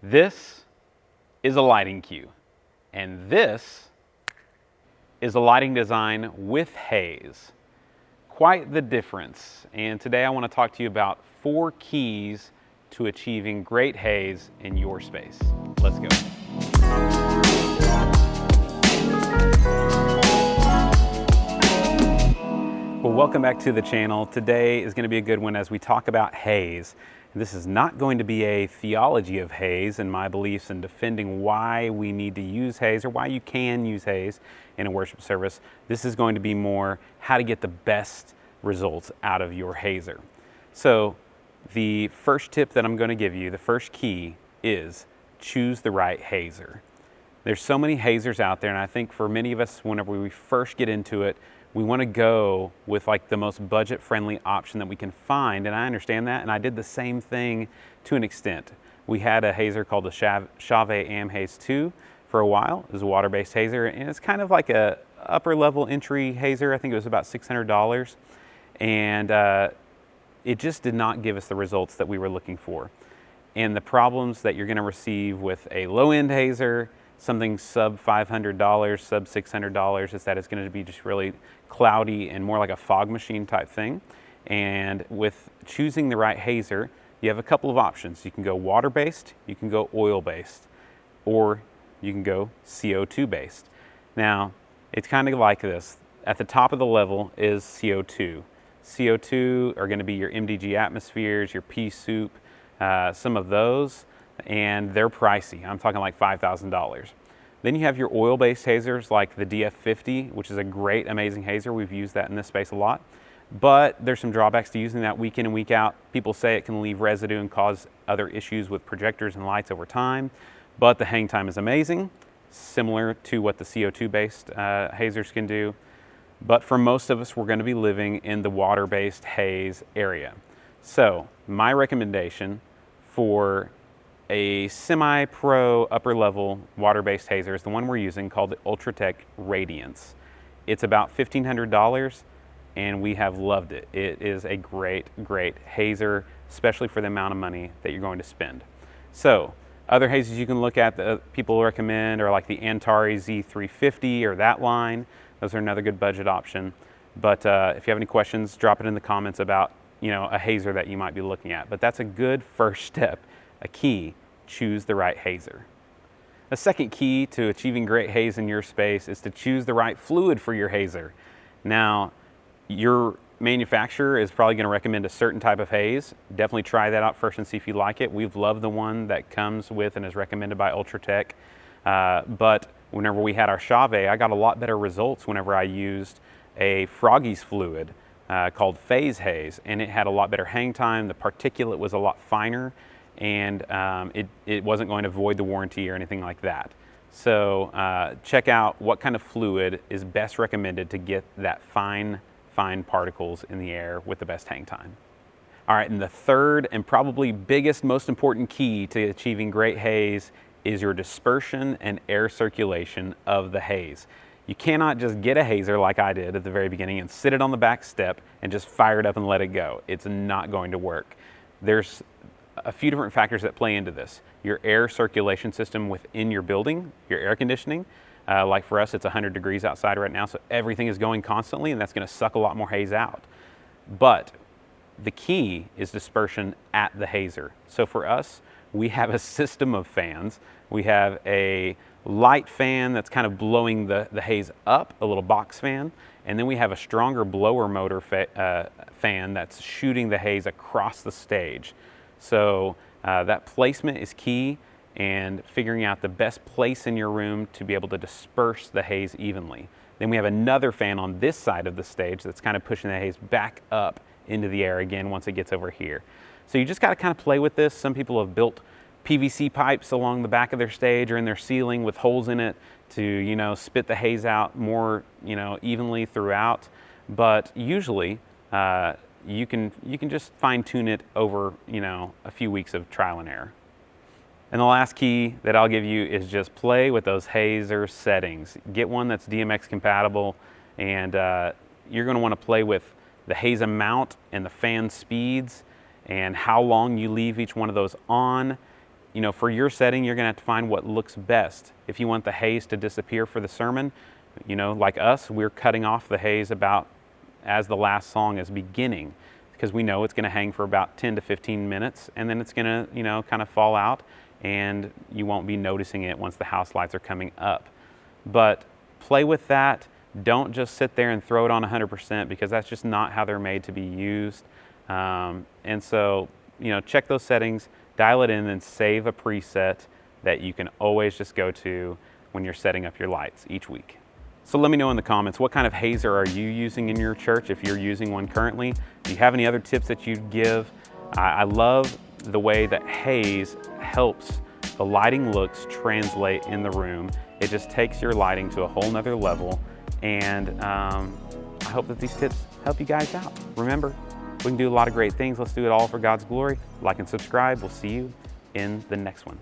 This is a lighting cue, and this is a lighting design with haze. Quite the difference. And today I want to talk to you about 4 keys to achieving great haze in your space. Let's go. Well, welcome back to the channel. Today is going to be a good one as we talk about haze. This is not going to be a theology of haze and my beliefs in defending why we need to use haze or why you can use haze in a worship service. This is going to be more how to get the best results out of your hazer. So the first tip that I'm going to give you, the first key, is choose the right hazer. There's so many hazers out there, and I think for many of us, whenever we first get into it, we want to go with like the most budget-friendly option that we can find, and I understand that, and I did the same thing to an extent. We had a hazer called the Chauvet Am-Haze 2 for a while. It was a water-based hazer, and it's kind of like a upper-level entry hazer. I think it was about $600, and it just did not give us the results that we were looking for. And the problems that you're going to receive with a low-end hazer, something sub $500, sub $600, is that it's going to be just really cloudy and more like a fog machine type thing. And with choosing the right hazer, you have a couple of options. You can go water-based, you can go oil-based, or you can go CO2-based. Now, it's kind of like this. At the top of the level is CO2. CO2 are going to be your MDG atmospheres, your pea soup, some of those, and they're pricey. I'm talking like $5,000. Then you have your oil-based hazers like the DF50, which is a great, amazing hazer. We've used that in this space a lot. But there's some drawbacks to using that week in and week out. People say it can leave residue and cause other issues with projectors and lights over time. But the hang time is amazing, similar to what the CO2-based hazers can do. But for most of us, we're going to be living in the water-based haze area. So my recommendation for a semi-pro upper-level water-based hazer is the one we're using, called the Ultratec Radiance. It's about $1,500, and we have loved it. It is a great, great hazer, especially for the amount of money that you're going to spend. So other hazers you can look at that people recommend are like the Antari Z350 or that line. Those are another good budget option. But if you have any questions, drop it in the comments about a hazer that you might be looking at. But that's a good first step, a key. Choose the right hazer. The second key to achieving great haze in your space is to choose the right fluid for your hazer. Now, your manufacturer is probably going to recommend a certain type of haze. Definitely try that out first and see if you like it. We've loved the one that comes with and is recommended by Ultratec. But whenever we had our Chauvet, I got a lot better results whenever I used a Froggy's fluid called Phase Haze, and it had a lot better hang time. The particulate was a lot finer, and it wasn't going to void the warranty or anything like that. So check out what kind of fluid is best recommended to get that fine particles in the air with the best hang time. All right, and the third and probably biggest, most important key to achieving great haze is your dispersion and air circulation of the haze. You cannot just get a hazer like I did at the very beginning and sit it on the back step and just fire it up and let it go. It's not going to work. There's a few different factors that play into this. Your air circulation system within your building, your air conditioning. Like for us, it's 100 degrees outside right now, so everything is going constantly, and that's going to suck a lot more haze out. But the key is dispersion at the hazer. So for us, we have a system of fans. We have a light fan that's kind of blowing the haze up, a little box fan, and then we have a stronger blower motor fan that's shooting the haze across the stage. So that placement is key, and figuring out the best place in your room to be able to disperse the haze evenly. Then we have another fan on this side of the stage that's kind of pushing the haze back up into the air again once it gets over here. So you just got to kind of play with this. Some people have built PVC pipes along the back of their stage or in their ceiling with holes in it to, spit the haze out more, evenly throughout. But usually, you can just fine tune it over, a few weeks of trial and error. And the last key that I'll give you is just play with those hazer settings. Get one that's DMX compatible, and you're going to want to play with the haze amount and the fan speeds and how long you leave each one of those on. for your setting, you're gonna have to find what looks best. If you want the haze to disappear for the sermon, like us, we're cutting off the haze about as the last song is beginning, because we know it's gonna hang for about 10 to 15 minutes, and then it's gonna, kind of fall out, and you won't be noticing it once the house lights are coming up. But play with that. Don't just sit there and throw it on 100%, because that's just not how they're made to be used. And so, check those settings, dial it in, and save a preset that you can always just go to when you're setting up your lights each week. So let me know in the comments, what kind of hazer are you using in your church, if you're using one currently? Do you have any other tips that you'd give? I love the way that haze helps the lighting looks translate in the room. It just takes your lighting to a whole nother level. And I hope that these tips help you guys out. Remember, we can do a lot of great things. Let's do it all for God's glory. Like and subscribe. We'll see you in the next one.